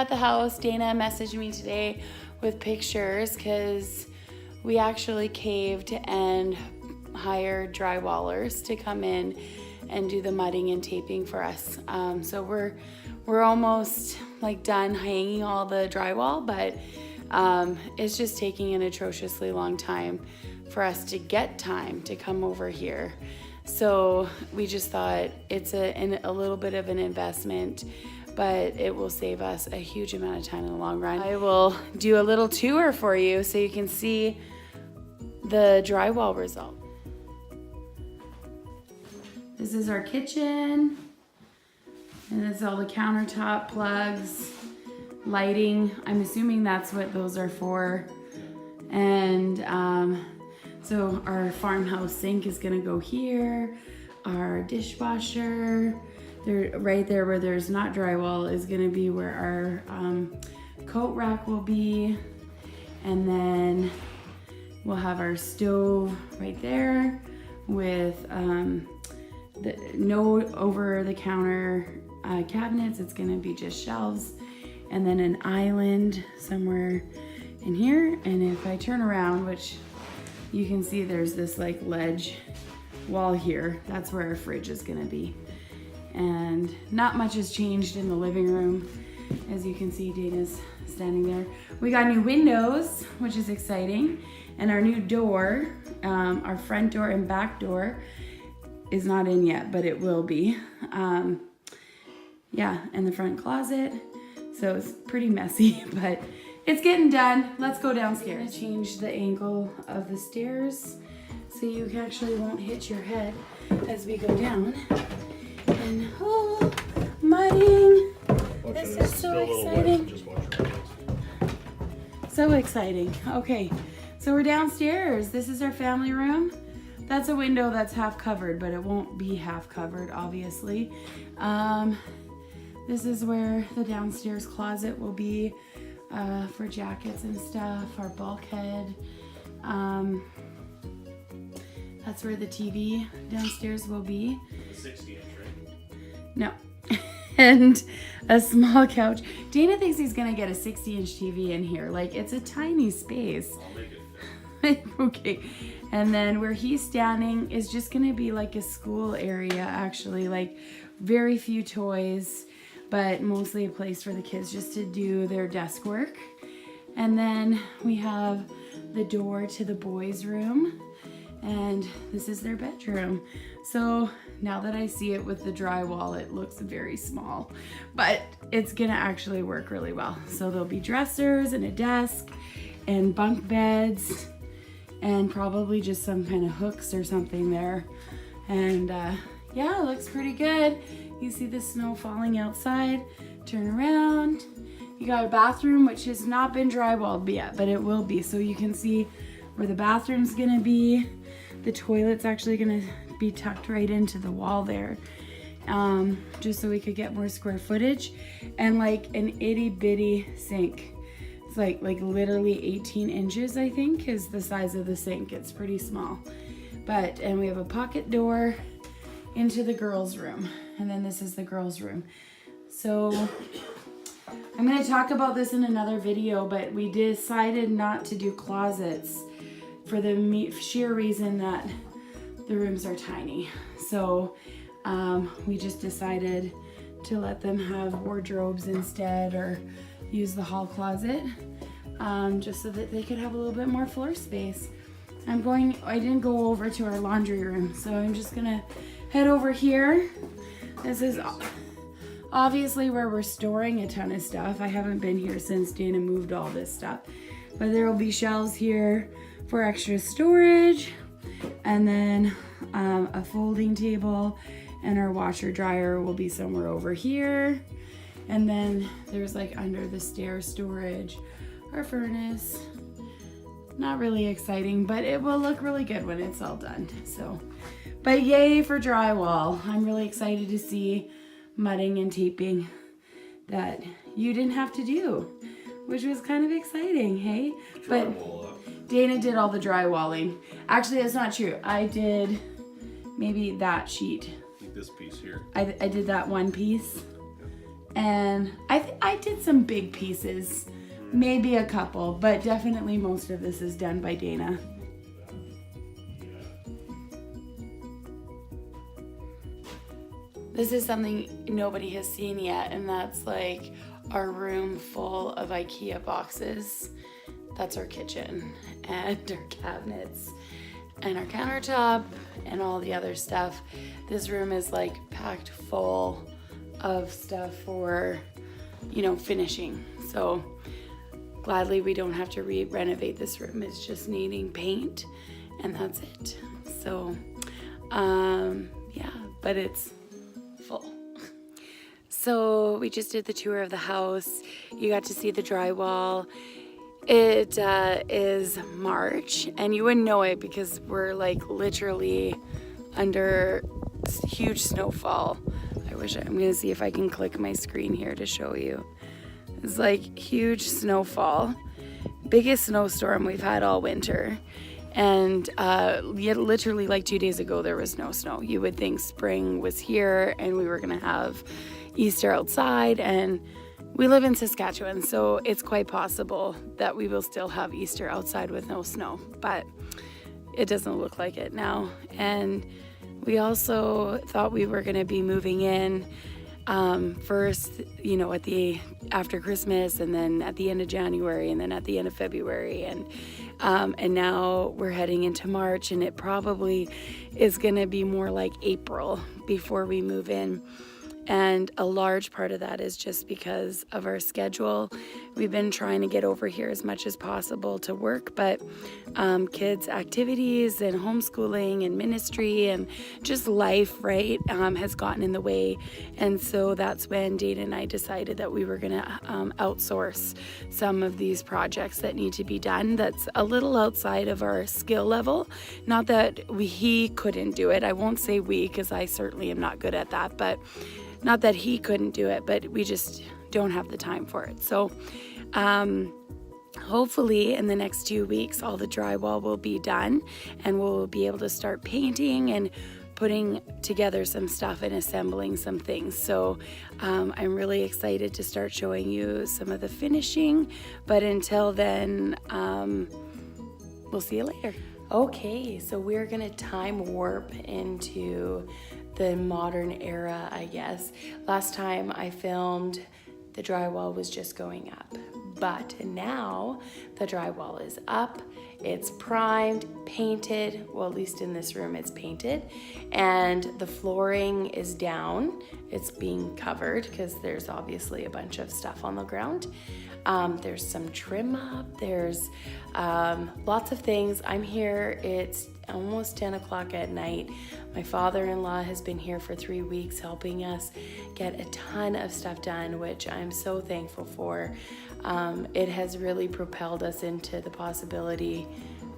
at the house. Dana messaged me today with pictures because we actually caved and hired drywallers to come in and do the mudding and taping for us. So we're almost like done hanging all the drywall, but it's just taking an atrociously long time for us to get time to come over here. So we just thought it's a little bit of an investment, but it will save us a huge amount of time in the long run. I will do a little tour for you so you can see the drywall result. This is our kitchen, and this is all the countertop plugs, lighting. I'm assuming that's what those are for. And so our farmhouse sink is gonna go here. Our dishwasher, right there where there's not drywall, is gonna be where our coat rack will be. And then we'll have our stove right there with no over-the-counter cabinets. It's gonna be just shelves, and then an island somewhere in here. And if I turn around, which you can see there's this like ledge wall here, that's where our fridge is gonna be. And not much has changed in the living room. As you can see, Dana's standing there. We got new windows, which is exciting. And our new door, our front door and back door, is not in yet, but it will be. Yeah, and the front closet. So it's pretty messy, but it's getting done. Let's go downstairs. I'm gonna change the angle of the stairs so you actually won't hit your head as we go down. And oh, mudding. This is so exciting. So exciting. Okay, so we're downstairs. This is our family room. That's a window that's half covered, but it won't be half covered, obviously. This is where the downstairs closet will be for jackets and stuff, our bulkhead. That's where the TV downstairs will be. 60-inch, right? No. And a small couch. Dana thinks he's gonna get a 60-inch TV in here. Like, it's a tiny space. I'll make it fit. Okay. And then where he's standing is just gonna be like a school area, actually. Like, very few toys, but mostly a place for the kids just to do their desk work. And then we have the door to the boys' room, and this is their bedroom. So now that I see it with the drywall, it looks very small, but it's gonna actually work really well. So there'll be dressers and a desk and bunk beds and probably just some kind of hooks or something there. And yeah, it looks pretty good. You see the snow falling outside. Turn around. You got a bathroom, which has not been drywalled yet, but it will be. So you can see where the bathroom's gonna be. The toilet's actually gonna be tucked right into the wall there, just so we could get more square footage. And like an itty bitty sink. It's like literally 18 inches, I think, is the size of the sink. It's pretty small. And we have a pocket door into the girls' room. And then this is the girls' room. So I'm gonna talk about this in another video, but we decided not to do closets for the sheer reason that the rooms are tiny. So we just decided to let them have wardrobes instead, or use the hall closet, just so that they could have a little bit more floor space. I didn't go over to our laundry room, so I'm just gonna head over here. This is obviously where we're storing a ton of stuff. I haven't been here since Dana moved all this stuff, but there will be shelves here for extra storage, and then a folding table, and our washer dryer will be somewhere over here. And then there's like under the stairs storage, our furnace. Not really exciting, but it will look really good when it's all done. So, but yay for drywall. I'm really excited to see mudding and taping that you didn't have to do, which was kind of exciting, hey? But Dana did all the drywalling. Actually, that's not true. I did maybe that sheet. This piece here. I did that one piece. And I did some big pieces, maybe a couple, but definitely most of this is done by Dana. This is something nobody has seen yet, and that's like our room full of IKEA boxes. That's our kitchen and our cabinets and our countertop and all the other stuff. This room is like packed full of stuff for, you know, finishing. So gladly we don't have to renovate this room. It's just needing paint and that's it. So yeah, but it's full. So we just did the tour of the house. You got to see the drywall. It is March, and you wouldn't know it because we're like literally under huge snowfall. I'm gonna see if I can click my screen here to show you. It's like huge snowfall, biggest snowstorm we've had all winter. And yet literally like 2 days ago there was no snow. You would think spring was here and we were gonna have Easter outside, and we live in Saskatchewan, so it's quite possible that we will still have Easter outside with no snow, but it doesn't look like it now. And we also thought we were gonna be moving in first, you know, after Christmas, and then at the end of January, and then at the end of February, and now we're heading into March, and it probably is gonna be more like April before we move in. And a large part of that is just because of our schedule. We've been trying to get over here as much as possible to work, but kids' activities and homeschooling and ministry and just life, right, has gotten in the way. And so that's when Dana and I decided that we were gonna outsource some of these projects that need to be done. That's a little outside of our skill level. Not that he couldn't do it. I won't say we, because I certainly am not good at that, but not that he couldn't do it, but we just don't have the time for it. So hopefully in the next 2 weeks, all the drywall will be done and we'll be able to start painting and putting together some stuff and assembling some things. So I'm really excited to start showing you some of the finishing, but until then, we'll see you later. Okay, so we're gonna time warp into the modern era, I guess. Last time I filmed, the drywall was just going up, but now the drywall is up, it's primed, painted, well, at least in this room it's painted, and the flooring is down. It's being covered because there's obviously a bunch of stuff on the ground. There's some trim up, there's lots of things. I'm here, it's almost 10 o'clock at night. My father-in-law has been here for 3 weeks helping us get a ton of stuff done, which I'm so thankful for. It has really propelled us into the possibility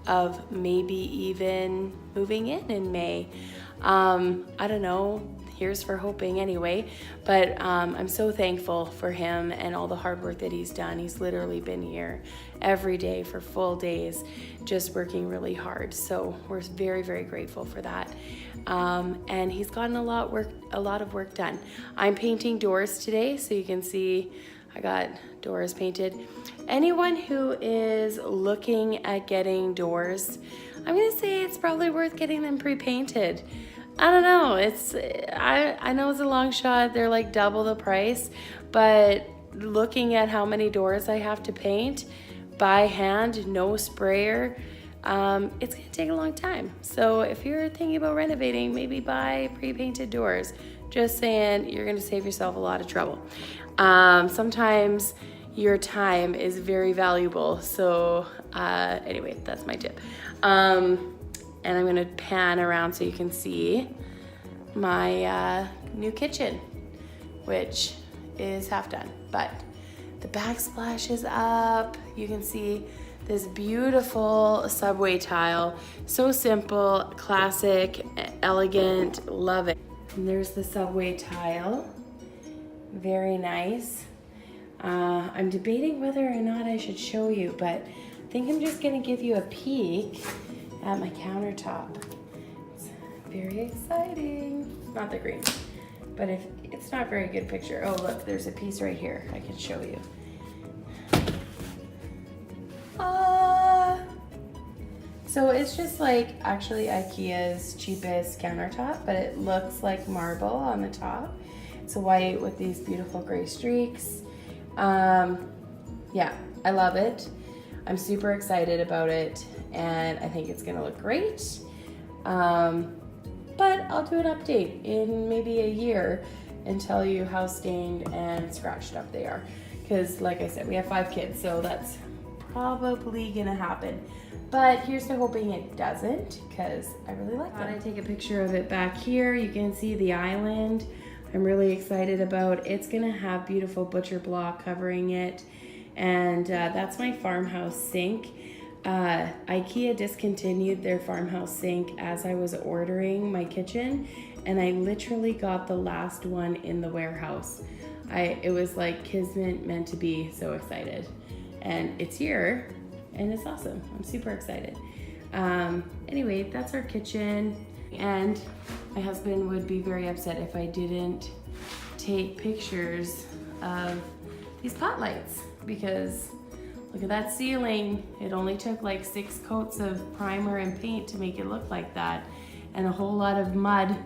of maybe even moving in May. I don't know. Here's for hoping anyway, but I'm so thankful for him and all the hard work that he's done. He's literally been here every day for full days, just working really hard. So we're very, very grateful for that. And he's gotten a lot of work done. I'm painting doors today, so you can see I got doors painted. Anyone who is looking at getting doors, I'm gonna say it's probably worth getting them pre-painted. I don't know, I know it's a long shot, they're like double the price, but looking at how many doors I have to paint by hand, no sprayer, it's gonna take a long time. So if you're thinking about renovating, maybe buy pre-painted doors. Just saying, you're gonna save yourself a lot of trouble. Sometimes your time is very valuable. So anyway, that's my tip. And I'm gonna pan around so you can see my new kitchen, which is half done, but the backsplash is up. You can see this beautiful subway tile. So simple, classic, elegant, love it. And there's the subway tile, very nice. I'm debating whether or not I should show you, but I think I'm just gonna give you a peek at my countertop. It's very exciting. Not the green, but if it's it's not a very good picture. Oh, look, there's a piece right here. I can show you. So it's just like actually IKEA's cheapest countertop, but it looks like marble on the top. It's white with these beautiful gray streaks. Yeah, I love it. I'm super excited about it, and I think it's gonna look great. But I'll do an update in maybe a year and tell you how stained and scratched up they are. Because like I said, we have 5 kids, so that's probably gonna happen. But here's to hoping it doesn't, because I really like it. I take a picture of it back here. You can see the island. I'm really excited about. It's gonna have beautiful butcher block covering it. And that's my farmhouse sink. IKEA discontinued their farmhouse sink as I was ordering my kitchen, and I literally got the last one in the warehouse. It was like kismet meant to be, so excited. And it's here, and it's awesome. I'm super excited. Anyway, that's our kitchen, and my husband would be very upset if I didn't take pictures of these pot lights, because look at that ceiling. It only took like 6 coats of primer and paint to make it look like that, and a whole lot of mud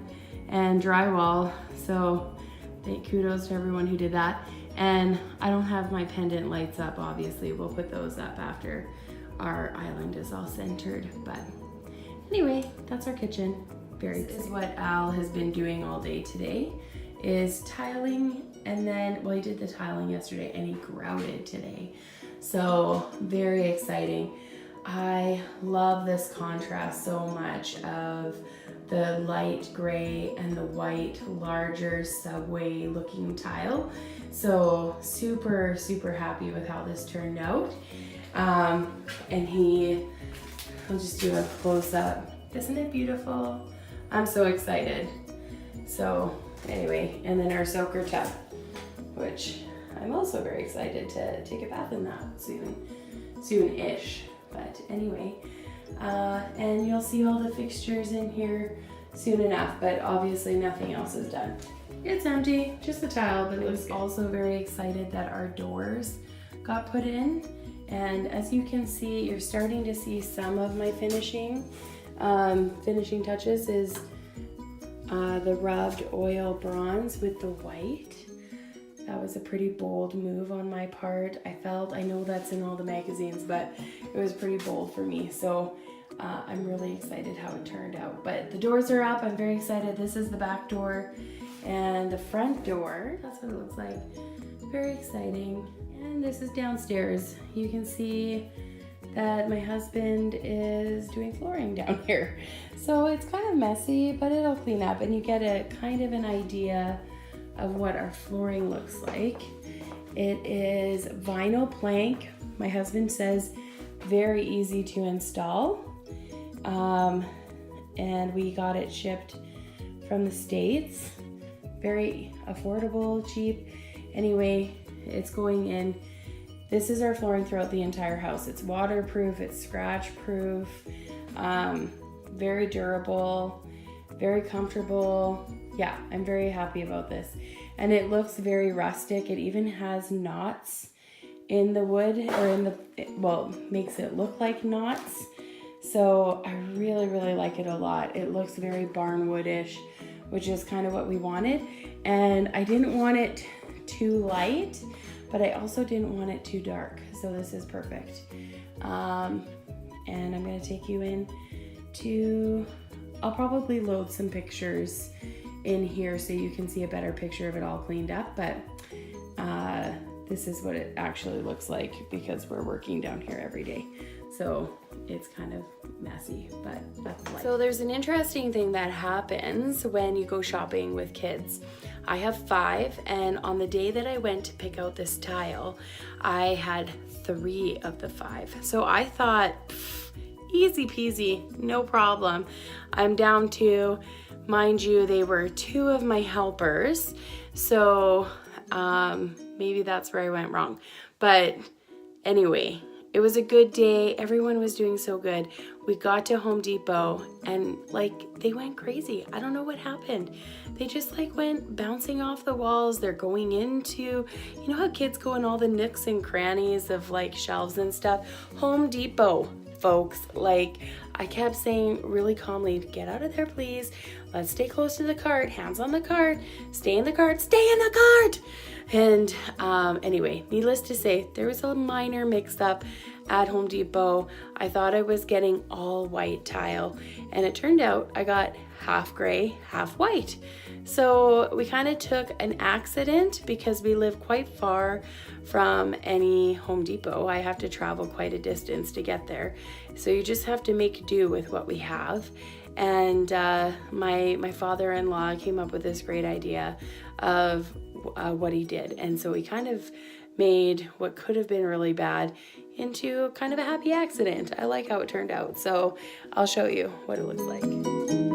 and drywall. So kudos to everyone who did that. And I don't have my pendant lights up, obviously. We'll put those up after our island is all centered. But anyway, that's our kitchen. This is what Al has been doing all day today, is tiling. And then, well, he did the tiling yesterday and he grouted today. So very exciting. I love this contrast so much of the light gray and the white, larger subway looking tile. So super, super happy with how this turned out. And I'll just do a close up. Isn't it beautiful? I'm so excited. So anyway, and then our soaker tub, which I'm also very excited to take a bath in that soon-ish. But anyway, and you'll see all the fixtures in here soon enough, but obviously nothing else is done. It's empty, just the tile, but it looks good. Also very excited that our doors got put in. And as you can see, you're starting to see some of my finishing touches is the rubbed oil bronze with the white. That was a pretty bold move on my part. I know that's in all the magazines, but it was pretty bold for me. So I'm really excited how it turned out. But the doors are up, I'm very excited. This is the back door and the front door. That's what it looks like. Very exciting. And this is downstairs. You can see that my husband is doing flooring down here. So it's kind of messy, but it'll clean up and you get a kind of an idea of what our flooring looks like. It is vinyl plank. My husband says very easy to install. And we got it shipped from the States. Very affordable, cheap. Anyway, it's going in. This is our flooring throughout the entire house. It's waterproof, it's scratch proof, very durable, very comfortable. Yeah, I'm very happy about this. And it looks very rustic. It even has knots in the wood, or makes it look like knots. So I really, really like it a lot. It looks very barnwoodish, which is kind of what we wanted. And I didn't want it too light, but I also didn't want it too dark. So this is perfect. And I'm gonna take you in to, I'll probably load some pictures in here so you can see a better picture of it all cleaned up, but this is what it actually looks like because we're working down here every day. So it's kind of messy, but that's life. So there's an interesting thing that happens when you go shopping with kids. I have 5, and on the day that I went to pick out this tile, I had 3 of the 5. So I thought, easy peasy, no problem. I'm down to, mind you, they were 2 of my helpers. So maybe that's where I went wrong. But anyway, it was a good day. Everyone was doing so good. We got to Home Depot and like they went crazy. I don't know what happened. They just like went bouncing off the walls. They're going into, you know how kids go in all the nooks and crannies of like shelves and stuff? Home Depot, folks. Like I kept saying really calmly, get out of there, please. Let's stay close to the cart, hands on the cart, stay in the cart, stay in the cart. And anyway, needless to say, there was a minor mix up at Home Depot. I thought I was getting all white tile, and it turned out I got half gray, half white. So we kind of took an accident because we live quite far from any Home Depot. I have to travel quite a distance to get there. So you just have to make do with what we have. And my father-in-law came up with this great idea of what he did. And so he kind of made what could have been really bad into kind of a happy accident. I like how it turned out. So I'll show you what it looks like.